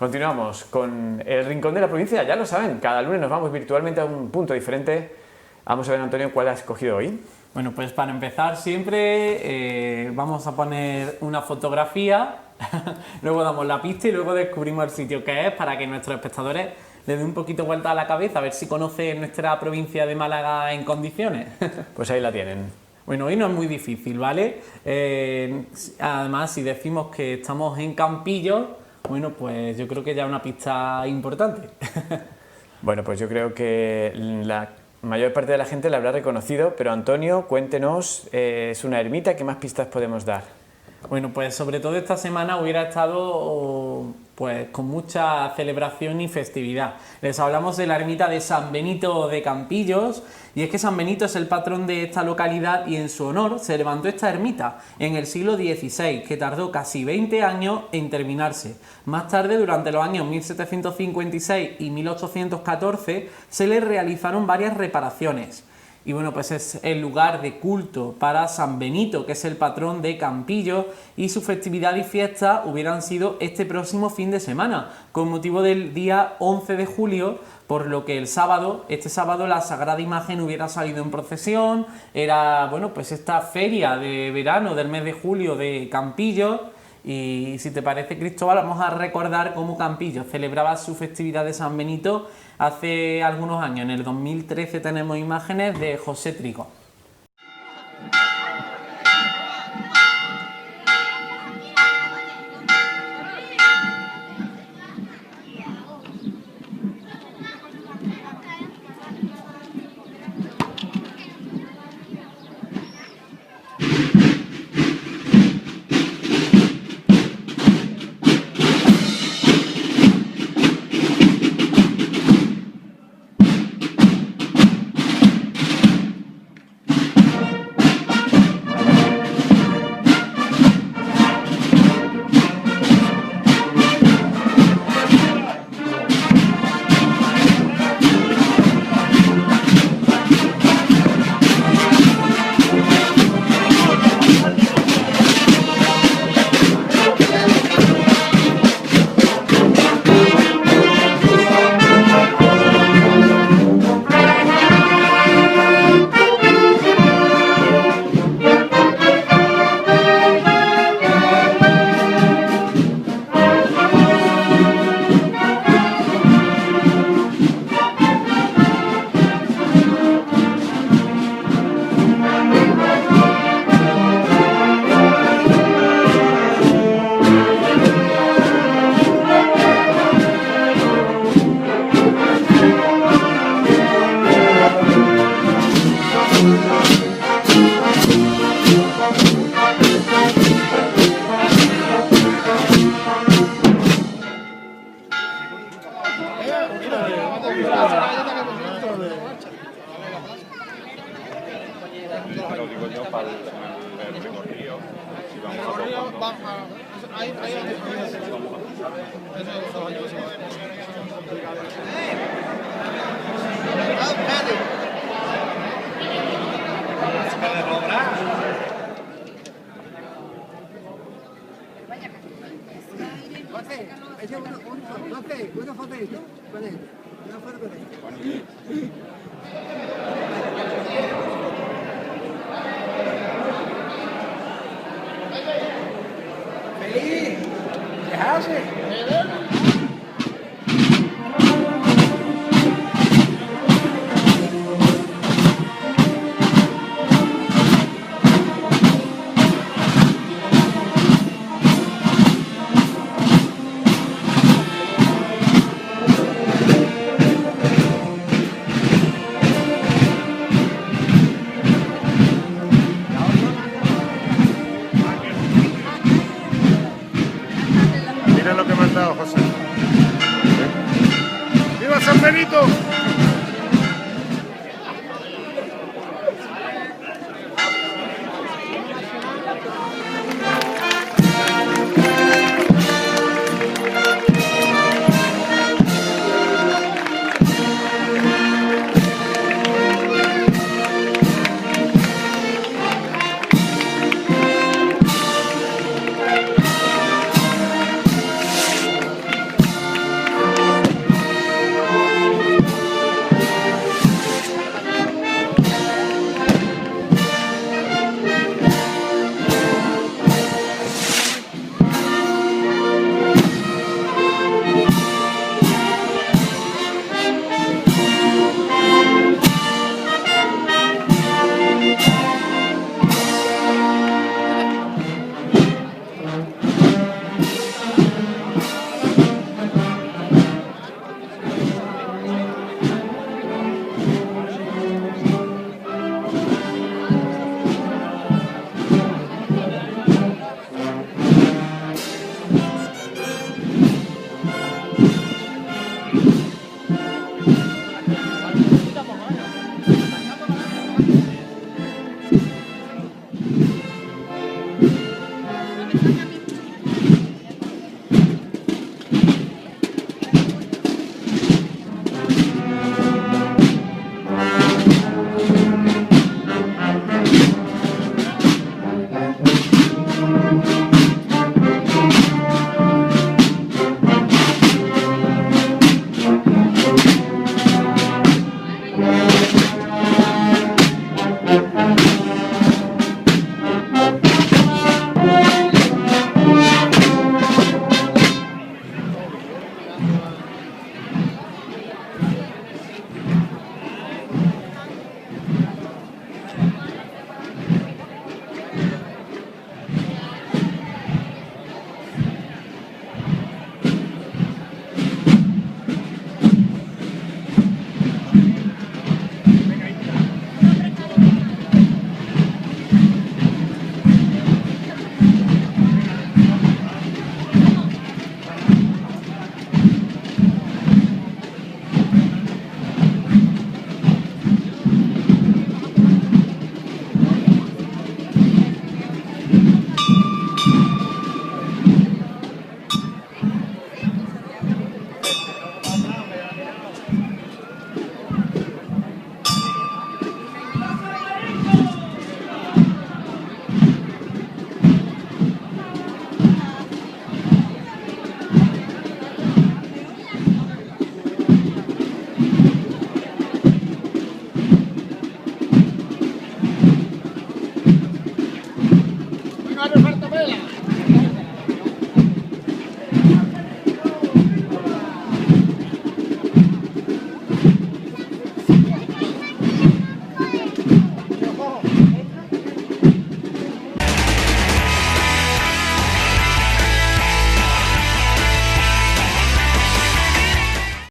Continuamos con el Rincón de la Provincia, ya lo saben, cada lunes nos vamos virtualmente a un punto diferente. Vamos a ver, Antonio, ¿cuál has escogido hoy? Bueno, pues para empezar siempre vamos a poner una fotografía, luego damos la pista y luego descubrimos el sitio que es para que nuestros espectadores le den un poquito vuelta a la cabeza, a ver si conocen nuestra provincia de Málaga en condiciones. Pues ahí la tienen. Bueno, hoy no es muy difícil, ¿vale? Además, si decimos que estamos en Campillos, bueno, pues yo creo que ya es una pista importante. Bueno, pues yo creo que la mayor parte de la gente la habrá reconocido, pero Antonio, cuéntenos, es una ermita, ¿qué más pistas podemos dar? Bueno, pues sobre todo esta semana hubiera estado pues con mucha celebración y festividad. Les hablamos de la ermita de San Benito de Campillos, y es que San Benito es el patrón de esta localidad y en su honor se levantó esta ermita en el siglo XVI, que tardó casi 20 años en terminarse. Más tarde, durante los años 1756 y 1814, se le realizaron varias reparaciones. Y bueno, pues es el lugar de culto para San Benito, que es el patrón de Campillos, y su festividad y fiesta hubieran sido este próximo fin de semana, con motivo del día 11 de julio, por lo que este sábado la Sagrada Imagen hubiera salido en procesión. Era, bueno, pues esta feria de verano del mes de julio de Campillos. Y si te parece, Cristóbal, vamos a recordar cómo Campillos celebraba su festividad de San Benito hace algunos años. En el 2013 tenemos imágenes de José Trigo. Lo digo yo para el recorrido, si vamos Feliz, ¿qué haces? Mira lo que me han dado, José. ¡Viva San Benito!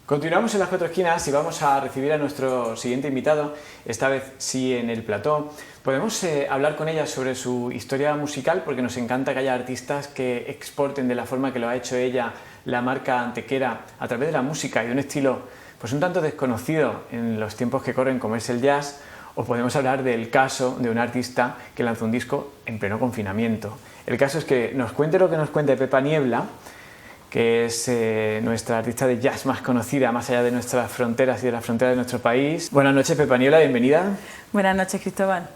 Continuamos en las cuatro esquinas y vamos a recibir a nuestro siguiente invitado, esta vez sí en el plató. Podemos hablar con ella sobre su historia musical, porque nos encanta que haya artistas que exporten de la forma que lo ha hecho ella la marca Antequera a través de la música y de un estilo pues un tanto desconocido en los tiempos que corren, como es el jazz. O podemos hablar del caso de un artista que lanzó un disco en pleno confinamiento. El caso es que nos cuente lo que nos cuente Pepa Niebla, que es nuestra artista de jazz más conocida, más allá de nuestras fronteras y de las fronteras de nuestro país. Buenas noches, Pepa Niebla, bienvenida. Buenas noches, Cristóbal.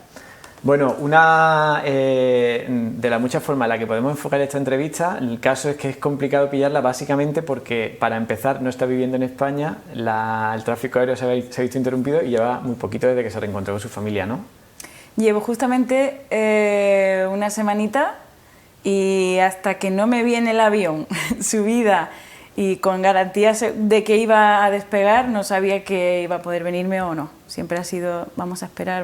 Bueno, una de las muchas formas en las que podemos enfocar esta entrevista, el caso es que es complicado pillarla básicamente porque, para empezar, no está viviendo en España, el tráfico aéreo se ha visto interrumpido y lleva muy poquito desde que se reencontró con su familia, ¿no? Llevo justamente una semanita y hasta que no me vi en el avión subida y con garantías de que iba a despegar, no sabía que iba a poder venirme o no. Siempre ha sido, vamos a esperar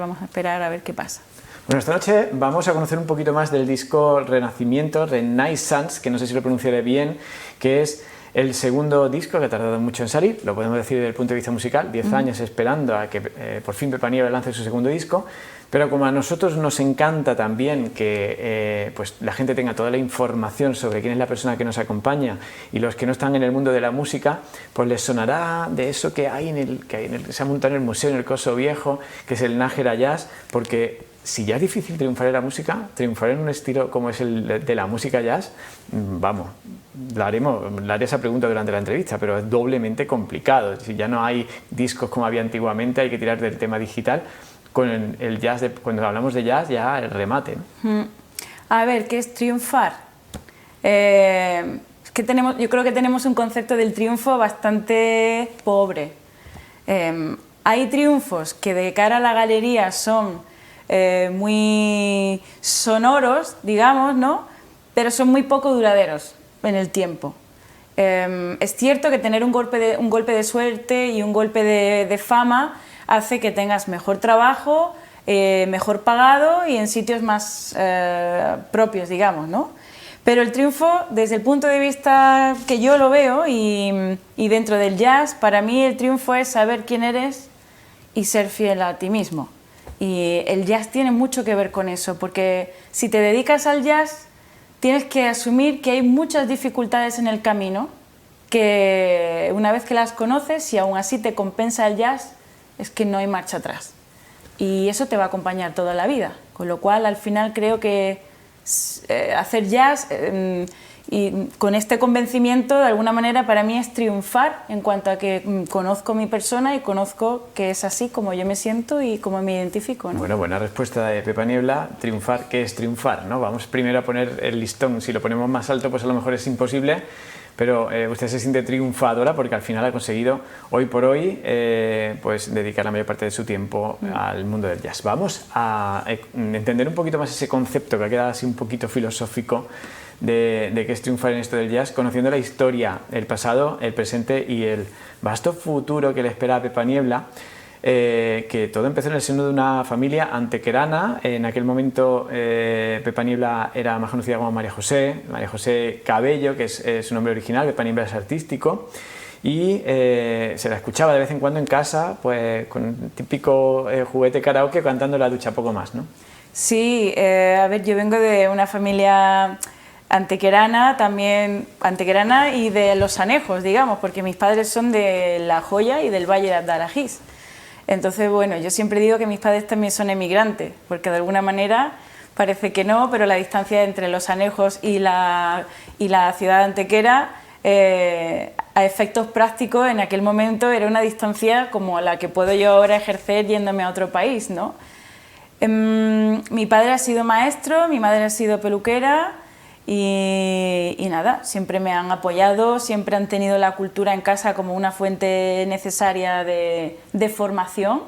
a ver qué pasa. Bueno, esta noche vamos a conocer un poquito más del disco Renacimiento, Renaissance, que no sé si lo pronunciaré bien, que es el segundo disco que ha tardado mucho en salir, lo podemos decir desde el punto de vista musical, 10 años esperando a que por fin Pepa Niebla lance su segundo disco, pero como a nosotros nos encanta también que pues la gente tenga toda la información sobre quién es la persona que nos acompaña, y los que no están en el mundo de la música, pues les sonará de eso que se ha montado en el museo, en el Coso Viejo, que es el Nájera Jazz, porque si ya es difícil triunfar en la música, triunfar en un estilo como es el de la música jazz, vamos, le haré esa pregunta durante la entrevista, pero es doblemente complicado. Si ya no hay discos como había antiguamente, hay que tirar del tema digital. Con el jazz, cuando hablamos de jazz, ya el remate, ¿no? A ver, ¿qué es triunfar? Yo creo que tenemos un concepto del triunfo bastante pobre. Hay triunfos que de cara a la galería son muy sonoros, digamos, ¿no? Pero son muy poco duraderos en el tiempo. Es cierto que tener un golpe de suerte y un golpe de fama hace que tengas mejor trabajo, mejor pagado y en sitios más propios, digamos, ¿no? Pero el triunfo, desde el punto de vista que yo lo veo y dentro del jazz, para mí el triunfo es saber quién eres y ser fiel a ti mismo. Y el jazz tiene mucho que ver con eso, porque si te dedicas al jazz, tienes que asumir que hay muchas dificultades en el camino, que una vez que las conoces y aún así te compensa el jazz, es que no hay marcha atrás. Y eso te va a acompañar toda la vida, con lo cual al final creo que hacer jazz y con este convencimiento, de alguna manera, para mí es triunfar en cuanto a que conozco mi persona y conozco que es así como yo me siento y como me identifico, ¿no? Bueno, buena respuesta de Pepa Niebla. Triunfar, ¿qué es triunfar, no? Vamos primero a poner el listón. Si lo ponemos más alto, pues a lo mejor es imposible, pero usted se siente triunfadora porque al final ha conseguido, hoy por hoy, pues dedicar la mayor parte de su tiempo al mundo del jazz. Vamos a entender un poquito más ese concepto que ha quedado así un poquito filosófico de qué es triunfar en esto del jazz, conociendo la historia, el pasado, el presente y el vasto futuro que le espera a Pepa Niebla, que todo empezó en el seno de una familia antequerana. En aquel momento Pepa Niebla era más conocida como María José Cabello, que es su nombre original. Pepa Niebla es artístico y se la escuchaba de vez en cuando en casa, pues con un típico juguete karaoke, cantando en la ducha, poco más, ¿no? Sí, a ver, yo vengo de una familia antequerana, también antequerana y de Los Anejos, digamos, porque mis padres son de La Joya y del Valle de Arajís. Entonces, bueno, yo siempre digo que mis padres también son emigrantes, porque de alguna manera parece que no, pero la distancia entre Los Anejos y la ciudad de Antequera, a efectos prácticos, en aquel momento era una distancia como la que puedo yo ahora ejercer yéndome a otro país, ¿no? Mi padre ha sido maestro, mi madre ha sido peluquera. Y nada, siempre me han apoyado, siempre han tenido la cultura en casa como una fuente necesaria de formación.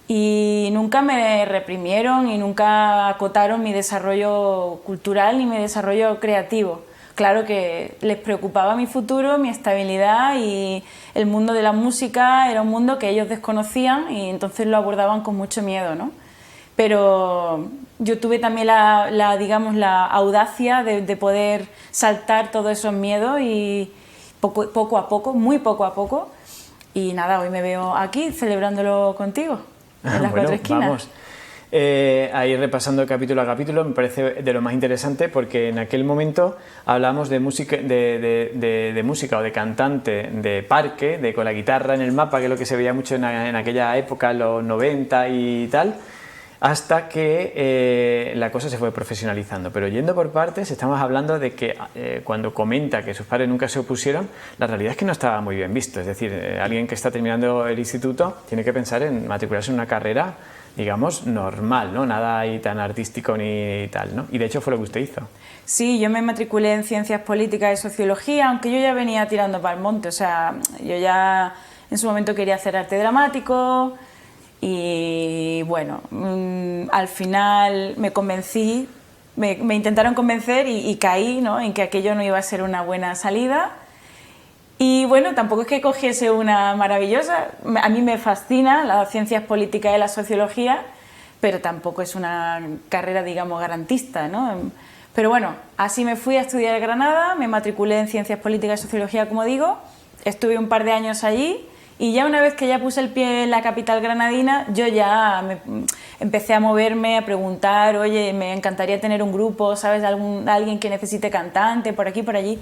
y nunca me reprimieron y nunca acotaron mi desarrollo cultural ni mi desarrollo creativo. Claro que les preocupaba mi futuro, mi estabilidad, y el mundo de la música era un mundo que ellos desconocían y entonces lo abordaban con mucho miedo, ¿no? Pero yo tuve también digamos, la audacia de poder saltar todos esos miedos y poco a poco, muy poco a poco, y nada, hoy me veo aquí celebrándolo contigo, en las cuatro esquinas. Vamos. A ir repasando capítulo a capítulo, me parece de lo más interesante, porque en aquel momento hablábamos de música, de música o de cantante de parque, con la guitarra en el mapa, que es lo que se veía mucho en aquella época, en los 90 y tal, hasta que la cosa se fue profesionalizando. Pero yendo por partes, estamos hablando de que cuando comenta que sus padres nunca se opusieron, la realidad es que no estaba muy bien visto. Es decir, alguien que está terminando el instituto tiene que pensar en matricularse en una carrera, digamos, normal, ¿no? Nada ahí tan artístico ni tal, ¿no? Y de hecho fue lo que usted hizo. Sí, yo me matriculé en Ciencias Políticas y Sociología, aunque yo ya venía tirando para el monte, o sea, yo ya en su momento quería hacer arte dramático y bueno, al final me convencí, me intentaron convencer y caí, ¿no?, en que aquello no iba a ser una buena salida. Y bueno, tampoco es que cogiese una maravillosa, a mí me fascina las ciencias políticas y la sociología, pero tampoco es una carrera, digamos, garantista, ¿no? Pero bueno, así me fui a estudiar a Granada, me matriculé en ciencias políticas y sociología, como digo, estuve un par de años allí y ya una vez que ya puse el pie en la capital granadina, yo ya empecé a moverme, a preguntar, oye, me encantaría tener un grupo, ¿sabes? Alguien que necesite cantante, por aquí, por allí.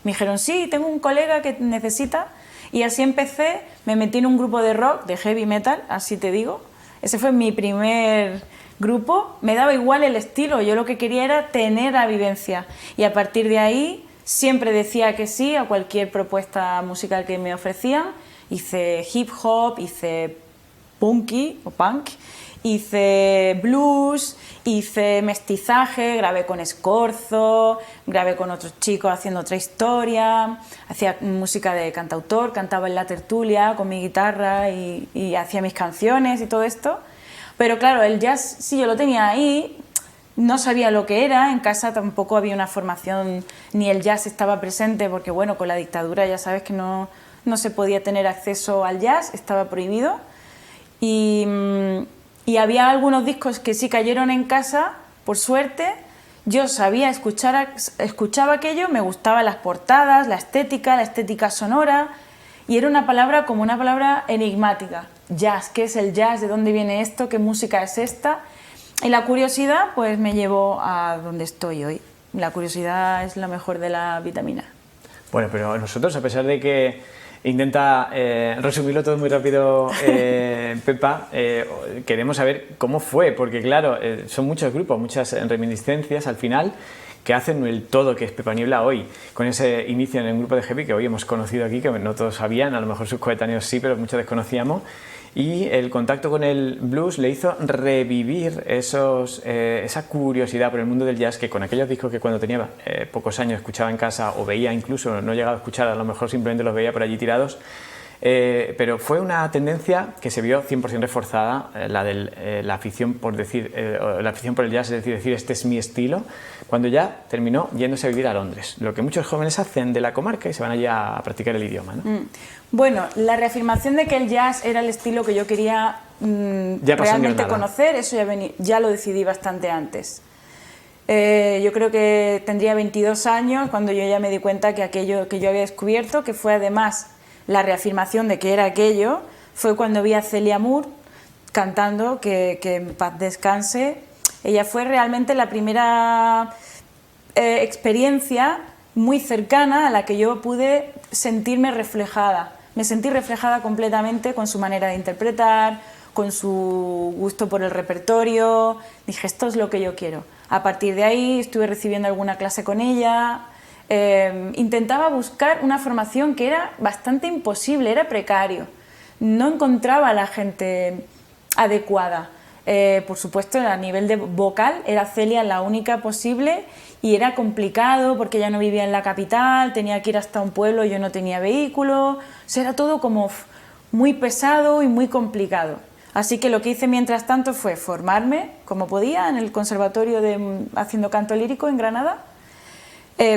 Me dijeron, sí, tengo un colega que necesita, y así empecé, me metí en un grupo de rock, de heavy metal, así te digo. Ese fue mi primer grupo, me daba igual el estilo, yo lo que quería era tener la vivencia, y a partir de ahí siempre decía que sí a cualquier propuesta musical que me ofrecían. Hice hip hop, hice punky o punk, hice blues, hice mestizaje, grabé con Escorzo, grabé con otros chicos haciendo otra historia, hacía música de cantautor, cantaba en la tertulia con mi guitarra y hacía mis canciones y todo esto. Pero claro, el jazz sí yo lo tenía ahí, no sabía lo que era, en casa tampoco había una formación, ni el jazz estaba presente, porque bueno, con la dictadura ya sabes que no se podía tener acceso al jazz, estaba prohibido. Y había algunos discos que sí cayeron en casa, por suerte. Yo sabía escuchaba aquello, me gustaban las portadas, la estética sonora, y era una palabra como una palabra enigmática. Jazz, ¿qué es el jazz? ¿De dónde viene esto? ¿Qué música es esta? Y la curiosidad pues me llevó a donde estoy hoy. La curiosidad es la mejor de la vitamina. Bueno, pero nosotros, a pesar de que intenta resumirlo todo muy rápido, Pepa, queremos saber cómo fue, porque claro, son muchos grupos, muchas reminiscencias al final que hacen el todo que es Pepa Niebla hoy, con ese inicio en el grupo de heavy que hoy hemos conocido aquí, que no todos sabían, a lo mejor sus coetáneos sí, pero muchos desconocíamos, y el contacto con el blues le hizo revivir esa curiosidad por el mundo del jazz, que con aquellos discos que cuando tenía pocos años escuchaba en casa o veía, incluso no llegaba a escuchar, a lo mejor simplemente los veía por allí tirados, pero fue una tendencia que se vio 100% reforzada, la afición por la afición por el jazz, es decir, este es mi estilo, cuando ya terminó yéndose a vivir a Londres, lo que muchos jóvenes hacen de la comarca y se van allá a practicar el idioma, ¿no? Bueno, la reafirmación de que el jazz era el estilo que yo quería realmente conocer, eso ya lo decidí bastante antes. Yo creo que tendría 22 años cuando yo ya me di cuenta que aquello que yo había descubierto, que fue además la reafirmación de que era aquello, fue cuando vi a Celia Moore cantando, que en paz descanse. Ella fue realmente la primera experiencia muy cercana a la que yo pude sentirme reflejada. Me sentí reflejada completamente con su manera de interpretar, con su gusto por el repertorio. Dije, esto es lo que yo quiero. A partir de ahí estuve recibiendo alguna clase con ella. Intentaba buscar una formación que era bastante imposible, era precario. No encontraba a la gente adecuada. Por supuesto, a nivel de vocal era Celia la única posible y era complicado porque ella no vivía en la capital, tenía que ir hasta un pueblo, yo no tenía vehículo, o sea, era todo como muy pesado y muy complicado. Así que lo que hice mientras tanto fue formarme, como podía, en el conservatorio haciendo canto lírico en Granada,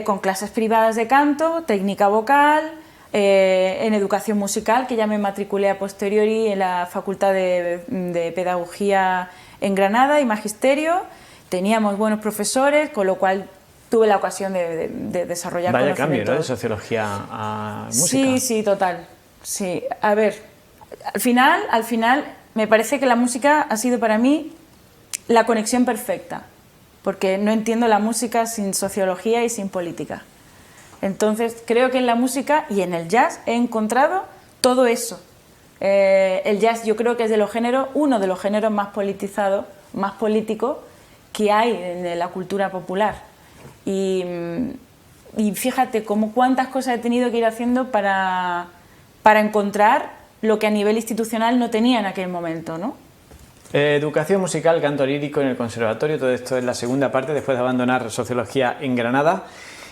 con clases privadas de canto, técnica vocal, en educación musical, que ya me matriculé a posteriori en la Facultad de Pedagogía en Granada y Magisterio. Teníamos buenos profesores, con lo cual tuve la ocasión de desarrollar Vaya cambio, ¿no?, de conocimientos. sociología a música. Sí, sí, total. Sí, a ver, al final me parece que la música ha sido para mí la conexión perfecta, porque no entiendo la música sin sociología y sin política. Entonces creo que en la música y en el jazz he encontrado todo eso. El jazz yo creo que es uno de los géneros más politizados, más políticos que hay en la cultura popular. Y fíjate cuántas cosas he tenido que ir haciendo para encontrar lo que a nivel institucional no tenía en aquel momento, ¿no? Educación musical, canto lírico en el conservatorio, todo esto es la segunda parte después de abandonar sociología en Granada,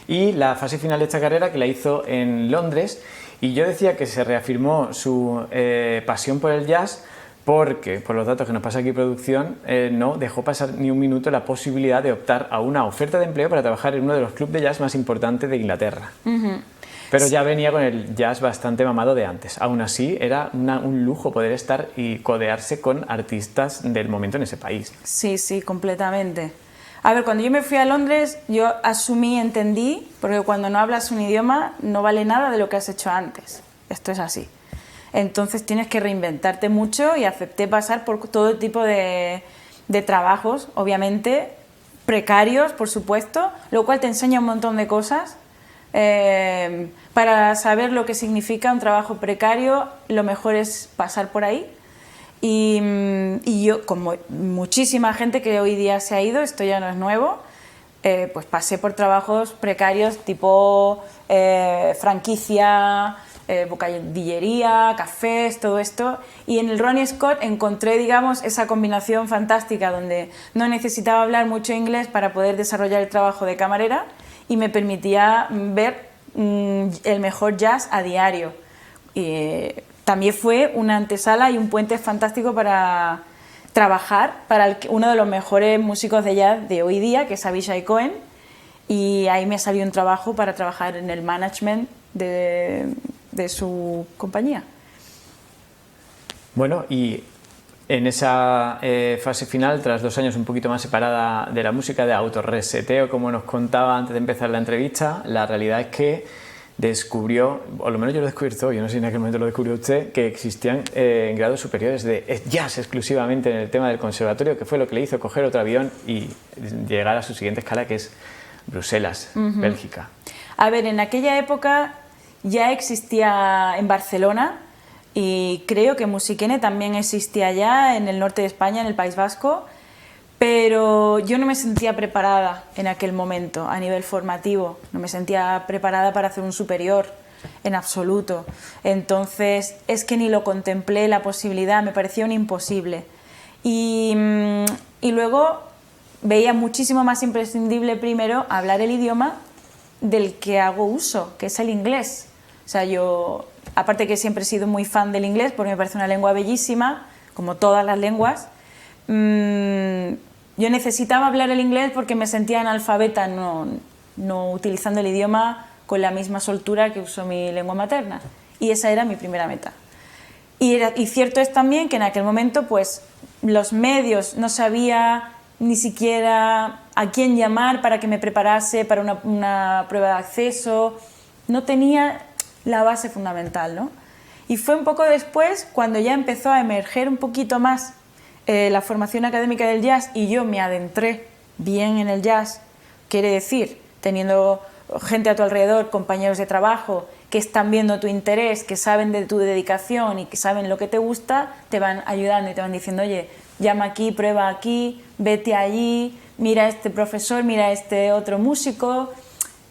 y la fase final de esta carrera que la hizo en Londres. Y yo decía que se reafirmó su pasión por el jazz porque, por los datos que nos pasa aquí producción, no dejó pasar ni un minuto la posibilidad de optar a una oferta de empleo para trabajar en uno de los clubes de jazz más importantes de Inglaterra. Pero ya venía con el jazz bastante mamado de antes. Aún así, era un lujo poder estar y codearse con artistas del momento en ese país. Sí, sí, completamente. A ver, cuando yo me fui a Londres, yo entendí, porque cuando no hablas un idioma no vale nada de lo que has hecho antes. Esto es así. Entonces tienes que reinventarte mucho y acepté pasar por todo tipo de trabajos, obviamente, precarios, por supuesto, lo cual te enseña un montón de cosas. Para saber lo que significa un trabajo precario, lo mejor es pasar por ahí. Y yo, como muchísima gente que hoy día se ha ido, esto ya no es nuevo, pues pasé por trabajos precarios tipo franquicia, bocadillería, cafés, todo esto. Y en el Ronnie Scott encontré, digamos, esa combinación fantástica donde no necesitaba hablar mucho inglés para poder desarrollar el trabajo de camarera y me permitía ver el mejor jazz a diario. También fue una antesala y un puente fantástico para trabajar para uno de los mejores músicos de jazz de hoy día, que es Avishai Cohen, y ahí me salió un trabajo para trabajar en el management de su compañía. Bueno, y en esa fase final, tras 2 años un poquito más separada de la música, de autorreseteo, como nos contaba antes de empezar la entrevista, la realidad es que descubrió, o lo menos yo lo descubrí todo, yo no sé si en aquel momento lo descubrió usted, que existían grados superiores de jazz exclusivamente en el tema del conservatorio, que fue lo que le hizo coger otro avión y llegar a su siguiente escala, que es Bruselas, Bélgica. A ver, en aquella época ya existía en Barcelona, y creo que Musikene también existía ya en el norte de España, en el País Vasco, pero yo no me sentía preparada en aquel momento a nivel formativo, no me sentía preparada para hacer un superior en absoluto. Entonces es que ni lo contemplé la posibilidad, me parecía un imposible. Y luego veía muchísimo más imprescindible primero hablar el idioma del que hago uso, que es el inglés. O sea, yo, aparte que siempre he sido muy fan del inglés porque me parece una lengua bellísima, como todas las lenguas, yo necesitaba hablar el inglés porque me sentía analfabeta no utilizando el idioma con la misma soltura que uso mi lengua materna, y esa era mi primera meta. Y cierto es también que en aquel momento pues los medios, no sabía ni siquiera a quién llamar para que me preparase para una prueba de acceso, no tenía la base fundamental, ¿no? Y fue un poco después cuando ya empezó a emerger un poquito más la formación académica del jazz y yo me adentré bien en el jazz, quiere decir, teniendo gente a tu alrededor, compañeros de trabajo, que están viendo tu interés, que saben de tu dedicación y que saben lo que te gusta, te van ayudando y te van diciendo, oye, llama aquí, prueba aquí, vete allí, mira a este profesor, mira a este otro músico.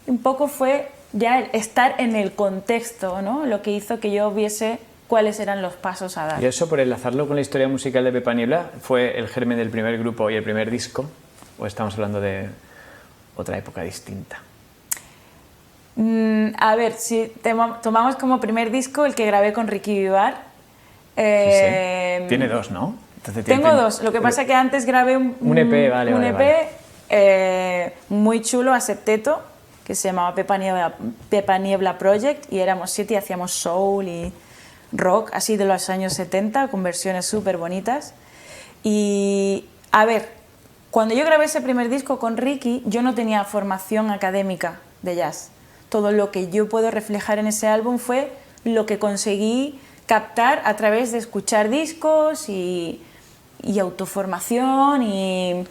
Un poco fue ya estar en el contexto, ¿no?, lo que hizo que yo viese cuáles eran los pasos a dar. ¿Y eso, por enlazarlo con la historia musical de Pepa Niebla, fue el germen del primer grupo y el primer disco? ¿O estamos hablando de otra época distinta? A ver, si tomamos como primer disco el que grabé con Ricky Vivar. Sí. Tiene 2, ¿no? Entonces, Tengo dos, lo que pasa es que antes grabé un EP, vale, un vale, EP muy chulo a septeto, que se llamaba Pepa Niebla Project, y éramos 7 y hacíamos soul y rock, así de los años 70, con versiones súper bonitas. Y, a ver, cuando yo grabé ese primer disco con Ricky, yo no tenía formación académica de jazz. Todo lo que yo puedo reflejar en ese álbum fue lo que conseguí captar a través de escuchar discos y autoformación y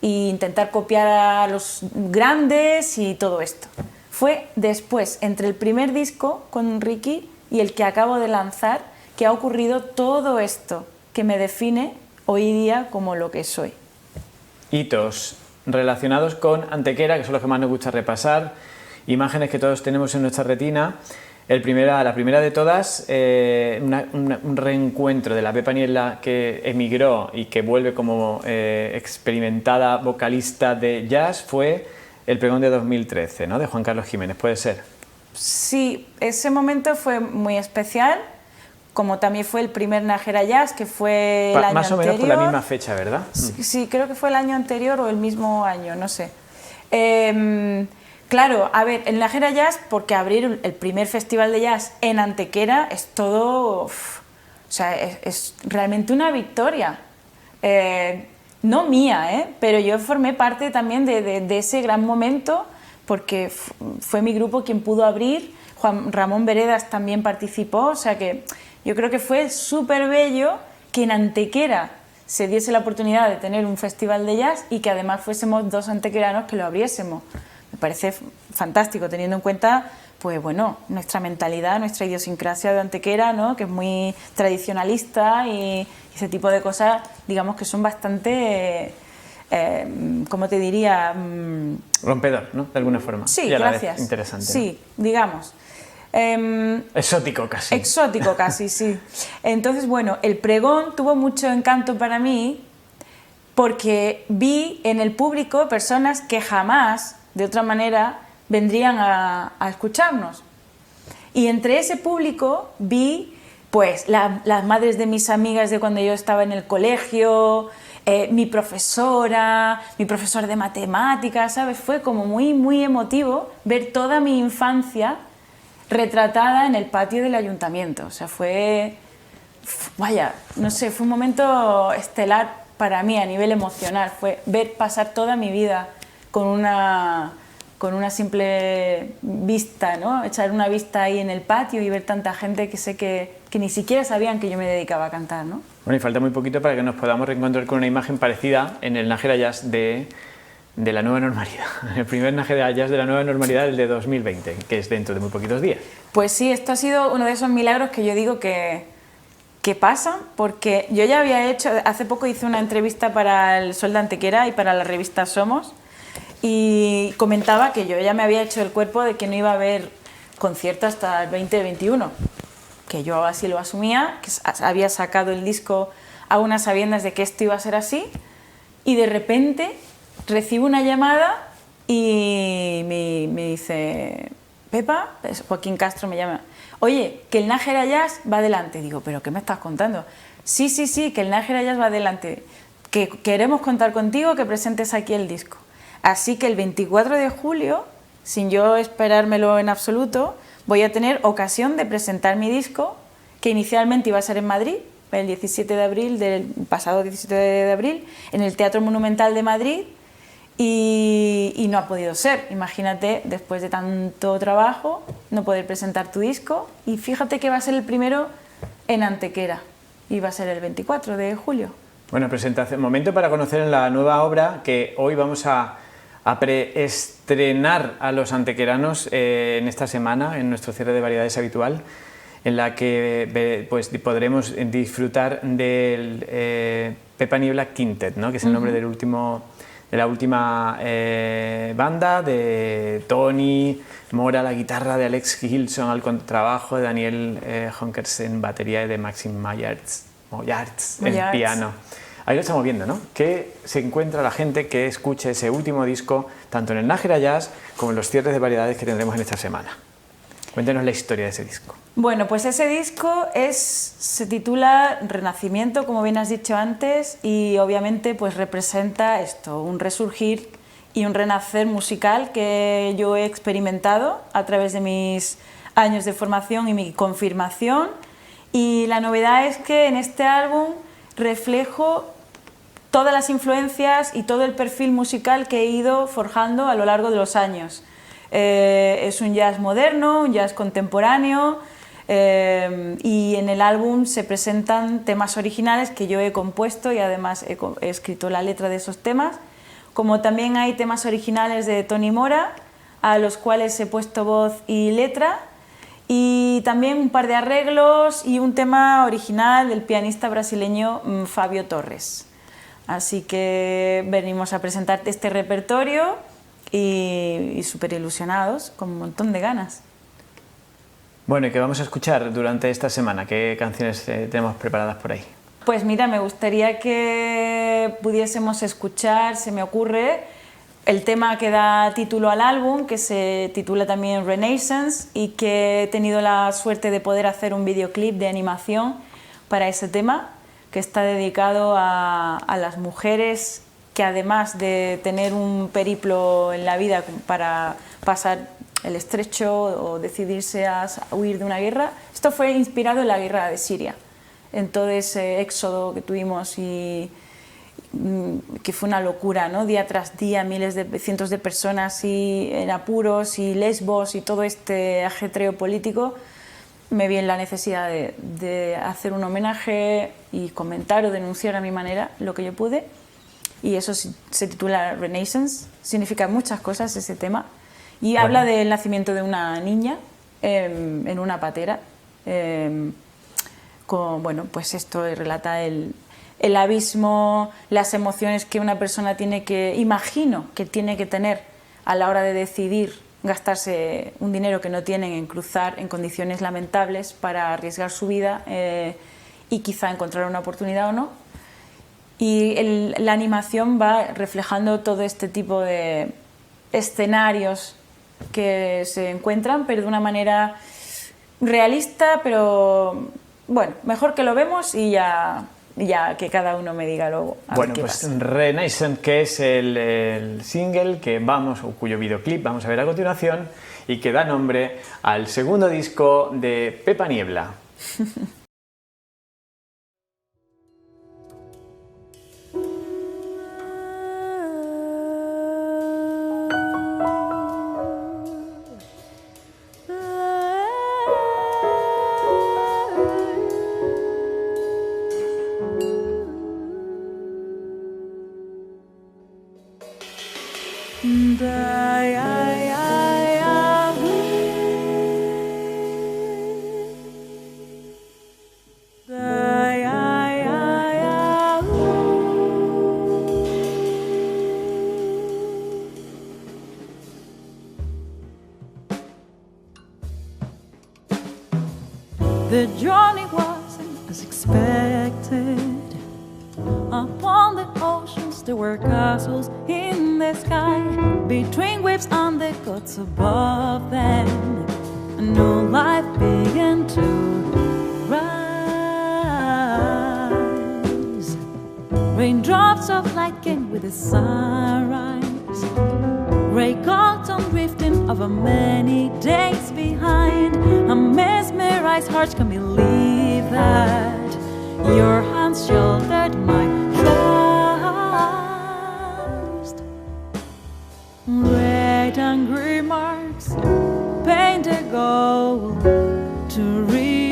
intentar copiar a los grandes y todo esto. Fue después, entre el primer disco con Ricky y el que acabo de lanzar, que ha ocurrido todo esto que me define hoy día como lo que soy. Hitos relacionados con Antequera, que son los que más nos gusta repasar, imágenes que todos tenemos en nuestra retina. La primera de todas, un reencuentro de la Pepa Niebla que emigró y que vuelve como experimentada vocalista de jazz, fue el pregón de 2013, ¿no? De Juan Carlos Jiménez, ¿puede ser? Sí, ese momento fue muy especial, como también fue el primer Nájera Jazz, que fue el año más o menos anterior. por la misma fecha, ¿verdad? Sí, creo que fue el año anterior o el mismo año, no sé. Claro, a ver, en Nájera Jazz, porque abrir el primer festival de jazz en Antequera es todo, o sea, es realmente una victoria. No mía, pero yo formé parte también de ese gran momento, porque fue mi grupo quien pudo abrir. Juan Ramón Veredas también participó, o sea que yo creo que fue súper bello que en Antequera se diese la oportunidad de tener un festival de jazz y que además fuésemos 2 antequeranos que lo abriésemos. Me parece fantástico, teniendo en cuenta, pues bueno, nuestra mentalidad, nuestra idiosincrasia de Antequera, ¿no? Que es muy tradicionalista y ese tipo de cosas, digamos que son bastante, ¿cómo te diría? Rompedor, ¿no? De alguna forma. Sí, y a la gracias. vez interesante. Sí, ¿no? Digamos. Exótico casi. Exótico casi, sí. Entonces, bueno, el pregón tuvo mucho encanto para mí porque vi en el público personas que jamás, de otra manera, vendrían a escucharnos. Y entre ese público vi pues las madres de mis amigas de cuando yo estaba en el colegio, mi profesora, mi profesor de matemáticas, ¿sabes? Fue como muy, muy emotivo ver toda mi infancia retratada en el patio del ayuntamiento. O sea, fue, vaya, no sé, fue un momento estelar para mí a nivel emocional. Fue ver pasar toda mi vida con una simple vista, ¿no? Echar una vista ahí en el patio y ver tanta gente que sé que ni siquiera sabían que yo me dedicaba a cantar, ¿no? Bueno, y falta muy poquito para que nos podamos reencontrar con una imagen parecida en el Nájera Jazz de la nueva normalidad. El primer Nájera Jazz de la nueva normalidad, el de 2020, que es dentro de muy poquitos días. Pues sí, esto ha sido uno de esos milagros que yo digo que pasan, porque yo ya había hecho, hace poco hice una entrevista para el Sol de Antequera y para la revista Somos, y comentaba que yo ya me había hecho el cuerpo de que no iba a haber concierto hasta el 2021, que yo así lo asumía, que había sacado el disco a unas sabiendas de que esto iba a ser así, y de repente recibo una llamada y me dice, Pepa, Joaquín Castro me llama, oye, que el Nájera Jazz va adelante. Digo, ¿pero qué me estás contando? Sí, que el Nájera Jazz va adelante, que queremos contar contigo, que presentes aquí el disco. Así que el 24 de julio, sin yo esperármelo en absoluto, voy a tener ocasión de presentar mi disco, que inicialmente iba a ser en Madrid, el 17 de abril, del pasado 17 de abril, en el Teatro Monumental de Madrid, y no ha podido ser. Imagínate, después de tanto trabajo, no poder presentar tu disco, y fíjate que va a ser el primero en Antequera, y va a ser el 24 de julio. Bueno, presentación, momento para conocer la nueva obra que hoy vamos a preestrenar a los antequeranos en esta semana, en nuestro cierre de variedades habitual, en la que pues, podremos disfrutar del Pepa Niebla Quintet, ¿no? Que es el nombre de la última banda, de Tony Mora la guitarra, de Alex Gilson al contrabajo, de Daniel Honkers en batería y de Maxim Mayarts en piano. Ahí lo estamos viendo, ¿no? Que se encuentra la gente que escuche ese último disco, tanto en el Nájera Jazz como en los cierres de variedades que tendremos en esta semana. Cuéntenos la historia de ese disco. Bueno, pues ese disco se titula Renacimiento, como bien has dicho antes, y obviamente pues representa esto, un resurgir y un renacer musical que yo he experimentado a través de mis años de formación y mi confirmación. Y la novedad es que en este álbum reflejo todas las influencias y todo el perfil musical que he ido forjando a lo largo de los años. Es un jazz moderno, un jazz contemporáneo, y en el álbum se presentan temas originales que yo he compuesto y además he escrito la letra de esos temas, como también hay temas originales de Tony Mora, a los cuales he puesto voz y letra, y también un par de arreglos y un tema original del pianista brasileño Fabio Torres. Así que venimos a presentar este repertorio y súper ilusionados, con un montón de ganas. Bueno, ¿y qué vamos a escuchar durante esta semana? ¿Qué canciones tenemos preparadas por ahí? Pues mira, me gustaría que pudiésemos escuchar, se me ocurre, el tema que da título al álbum, que se titula también Renaissance, y que he tenido la suerte de poder hacer un videoclip de animación para ese tema, que está dedicado a las mujeres que, además de tener un periplo en la vida para pasar el estrecho o decidirse a huir de una guerra, esto fue inspirado en la guerra de Siria, en todo ese éxodo que tuvimos y que fue una locura, ¿no? Día tras día, cientos de personas y en apuros y Lesbos y todo este ajetreo político. Me vi en la necesidad de hacer un homenaje y comentar o denunciar a mi manera lo que yo pude, y eso se titula Renaissance. Significa muchas cosas ese tema y bueno, habla del nacimiento de una niña en una patera. Bueno, pues esto relata el abismo, las emociones que una persona imagino que tiene que tener a la hora de decidir gastarse un dinero que no tienen en cruzar en condiciones lamentables para arriesgar su vida y quizá encontrar una oportunidad o no. Y la animación va reflejando todo este tipo de escenarios que se encuentran, pero de una manera realista, pero bueno, mejor que lo vemos y ya que cada uno me diga luego. Bueno, pues Renaissance, que es el single o cuyo videoclip vamos a ver a continuación y que da nombre al segundo disco de Pepa Niebla. The journey wasn't as expected. Upon the oceans there were castles in the sky, between waves and the gods above them. A new life began to rise. Raindrops of light came with the sunrise. Grey cotton drifting over many days behind. A mesmerized heart can believe that your hands shouldered my trust. Red and green marks painted gold to reach,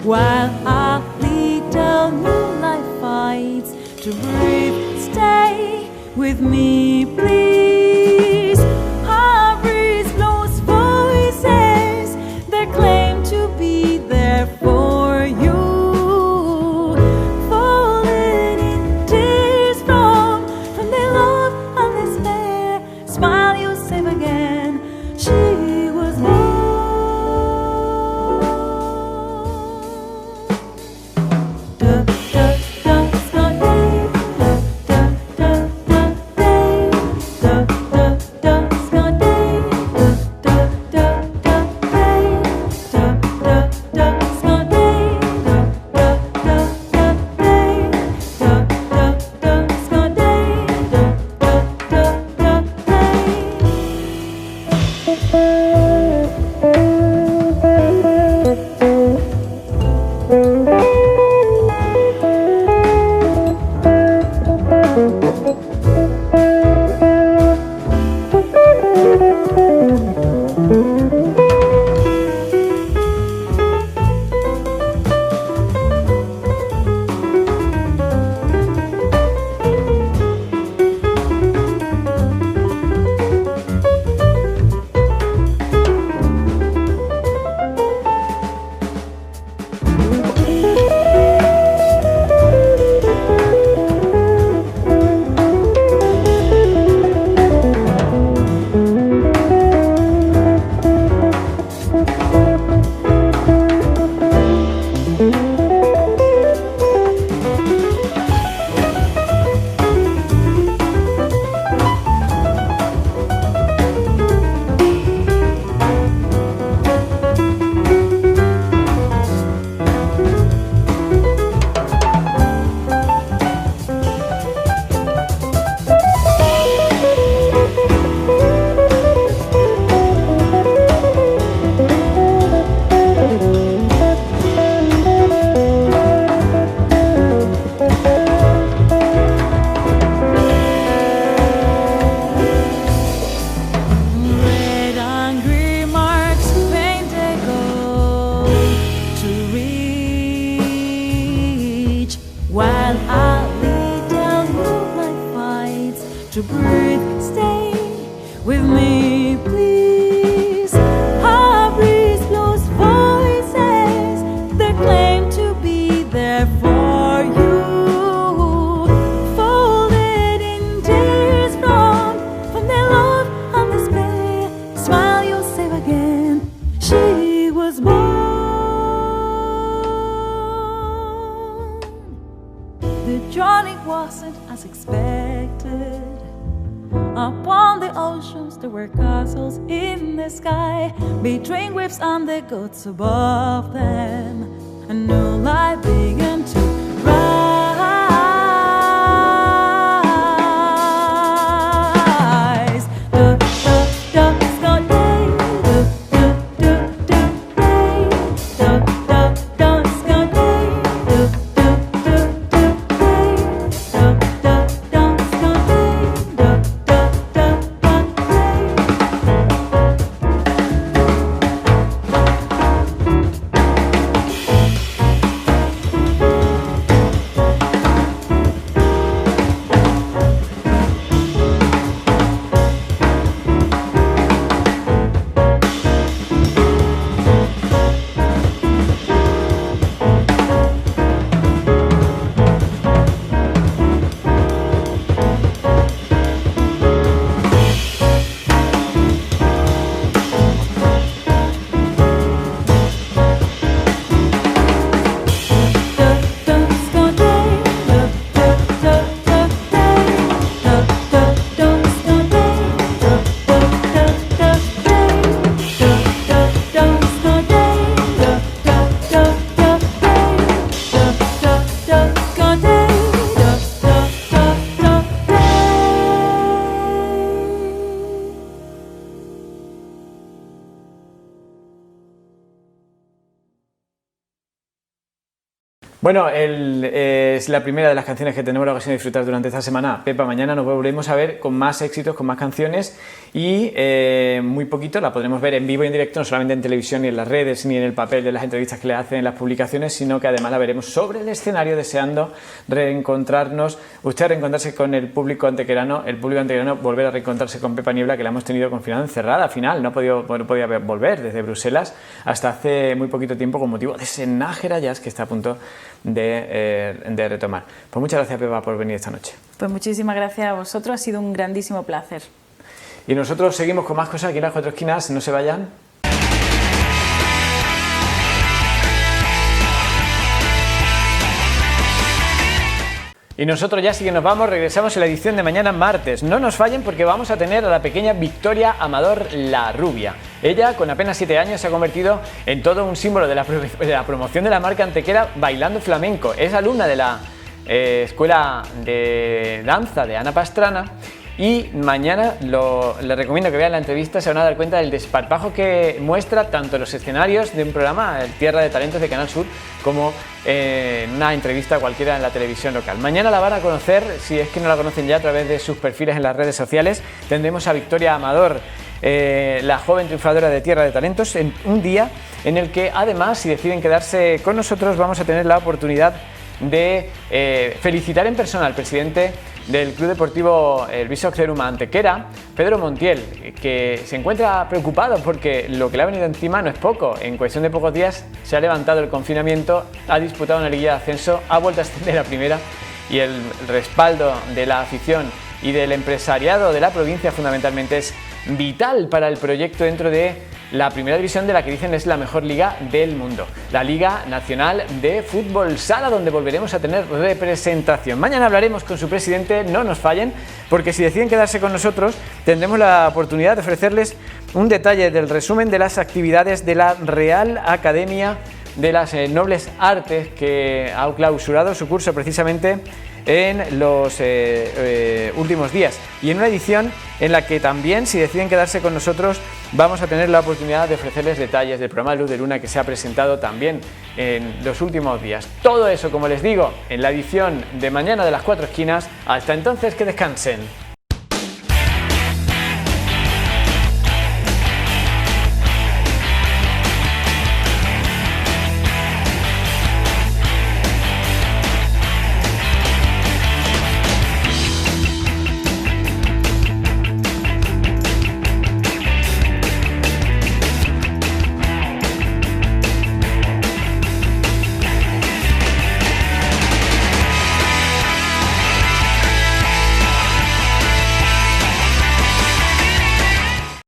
while a little new life fights to breathe. Stay with me, please. A breeze blows voices that claim to be there for you, falling in tears from their love and despair. Smile, you save again. She was born. Da, da, da, da, da, da, da, da, da, da. to breathe. Stay with me, please. A breeze blows voices that claim to be there for you. Folded in tears from their love and despair. Smile, you'll save again. She was born. The journey wasn't as expected. Upon the oceans there were castles in the sky, between waves and the gods above them. A new life began to rise. The ducks got day, the ducks got day, the ducks got day, the ducks got day, the ducks got day. Bueno, es la primera de las canciones que tenemos la ocasión de disfrutar durante esta semana. Pepa, mañana nos volveremos a ver con más éxitos, con más canciones y muy poquito la podremos ver en vivo y en directo, no solamente en televisión ni en las redes ni en el papel de las entrevistas que le hacen en las publicaciones, sino que además la veremos sobre el escenario deseando reencontrarnos, usted reencontrarse con el público antequerano, el público antequerano volver a reencontrarse con Pepa Niebla, que la hemos tenido confinada, encerrada al final, no podía volver desde Bruselas hasta hace muy poquito tiempo con motivo de ese Nájera Jazz que está a punto de retomar. Pues muchas gracias, Pepa, por venir esta noche. Pues muchísimas gracias a vosotros, ha sido un grandísimo placer. Y nosotros seguimos con más cosas aquí en Las Cuatro Esquinas, no se vayan. Y nosotros ya sí que nos vamos, regresamos en la edición de mañana martes. No nos fallen porque vamos a tener a la pequeña Victoria Amador La Rubia. Ella, con apenas 7 años, se ha convertido en todo un símbolo de la promoción de la marca antequera bailando flamenco. Es alumna de la Escuela de Danza de Ana Pastrana. Y mañana les recomiendo que vean la entrevista, se van a dar cuenta del desparpajo que muestra tanto los escenarios de un programa, Tierra de Talentos de Canal Sur, como una entrevista cualquiera en la televisión local. Mañana la van a conocer, si es que no la conocen ya, a través de sus perfiles en las redes sociales. Tendremos a Victoria Amador, la joven triunfadora de Tierra de Talentos, en un día en el que además, si deciden quedarse con nosotros, vamos a tener la oportunidad de felicitar en persona al presidente del Club Deportivo El Viso Ceruma Antequera, Pedro Montiel, que se encuentra preocupado porque lo que le ha venido encima no es poco. En cuestión de pocos días se ha levantado el confinamiento, ha disputado una liguilla de ascenso, ha vuelto a ascender a primera y el respaldo de la afición y del empresariado de la provincia fundamentalmente es vital para el proyecto dentro de la primera división de la que dicen es la mejor liga del mundo, la Liga Nacional de Fútbol Sala, donde volveremos a tener representación. Mañana hablaremos con su presidente, no nos fallen, porque si deciden quedarse con nosotros tendremos la oportunidad de ofrecerles un detalle del resumen de las actividades de la Real Academia de las Nobles Artes, que ha clausurado su curso precisamente en los últimos días, y en una edición en la que también, si deciden quedarse con nosotros, vamos a tener la oportunidad de ofrecerles detalles del programa Luz de Luna que se ha presentado también en los últimos días. Todo eso, como les digo, en la edición de mañana de Las Cuatro Esquinas. Hasta entonces, que descansen.